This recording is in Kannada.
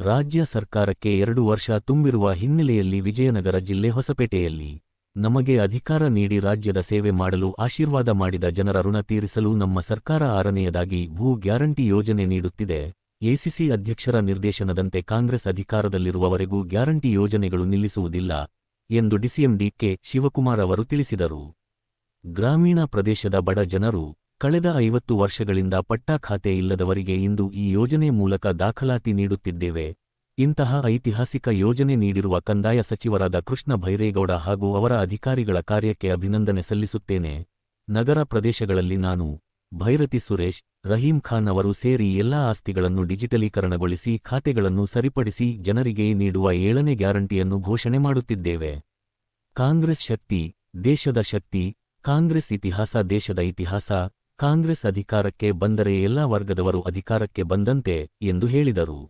ರಾಜ್ಯ ಸರ್ಕಾರಕ್ಕೆ 2 ವರ್ಷ ತುಂಬಿರುವ ಹಿನ್ನೆಲೆಯಲ್ಲಿ ವಿಜಯನಗರ ಜಿಲ್ಲೆ ಹೊಸಪೇಟೆಯಲ್ಲಿ ನಮಗೆ ಅಧಿಕಾರ ನೀಡಿ ರಾಜ್ಯದ ಸೇವೆ ಮಾಡಲು ಆಶೀರ್ವಾದ ಮಾಡಿದ ಜನರ ಋಣ ತೀರಿಸಲು ನಮ್ಮ ಸರ್ಕಾರ 6ನೇಯದಾಗಿ ಭೂ ಗ್ಯಾರಂಟಿ ಯೋಜನೆ ನೀಡುತ್ತಿದೆ. ಎಸಿಸಿ ಅಧ್ಯಕ್ಷರ ನಿರ್ದೇಶನದಂತೆ ಕಾಂಗ್ರೆಸ್ ಅಧಿಕಾರದಲ್ಲಿರುವವರೆಗೂ ಗ್ಯಾರಂಟಿ ಯೋಜನೆಗಳು ನಿಲ್ಲಿಸುವುದಿಲ್ಲ ಎಂದು ಡಿಸಿಎಂ ಡಿ.ಕೆ. ಶಿವಕುಮಾರ್ ಅವರು ತಿಳಿಸಿದರು. ಗ್ರಾಮೀಣ ಪ್ರದೇಶದ ಬಡ ಜನರು ಕಳೆದ 50 ವರ್ಷಗಳಿಂದ ಪಟ್ಟಾ ಖಾತೆ ಇಲ್ಲದವರಿಗೆ ಇಂದು ಈ ಯೋಜನೆ ಮೂಲಕ ದಾಖಲಾತಿ ನೀಡುತ್ತಿದ್ದೇವೆ. ಇಂತಹ ಐತಿಹಾಸಿಕ ಯೋಜನೆ ನೀಡಿರುವ ಕಂದಾಯ ಸಚಿವರಾದ ಕೃಷ್ಣ ಭೈರೇಗೌಡ ಹಾಗೂ ಅವರ ಅಧಿಕಾರಿಗಳ ಕಾರ್ಯಕ್ಕೆ ಅಭಿನಂದನೆ ಸಲ್ಲಿಸುತ್ತೇನೆ. ನಗರ ಪ್ರದೇಶಗಳಲ್ಲಿ ನಾನು, ಭೈರತಿ ಸುರೇಶ್, ರಹೀಂ ಖಾನ್ ಅವರು ಸೇರಿ ಎಲ್ಲಾ ಆಸ್ತಿಗಳನ್ನು ಡಿಜಿಟಲೀಕರಣಗೊಳಿಸಿ ಖಾತೆಗಳನ್ನು ಸರಿಪಡಿಸಿ ಜನರಿಗೆ ನೀಡುವ 7ನೇ ಗ್ಯಾರಂಟಿಯನ್ನು ಘೋಷಣೆ ಮಾಡುತ್ತಿದ್ದೇವೆ. ಕಾಂಗ್ರೆಸ್ ಶಕ್ತಿ, ದೇಶದ ಶಕ್ತಿ, ಕಾಂಗ್ರೆಸ್ ಇತಿಹಾಸ ದೇಶದ ಇತಿಹಾಸ. ಕಾಂಗ್ರೆಸ್ ಅಧಿಕಾರಕ್ಕೆ ಬಂದರೆ ಎಲ್ಲಾ ವರ್ಗದವರು ಅಧಿಕಾರಕ್ಕೆ ಬಂದಂತೆ ಎಂದು ಹೇಳಿದರು.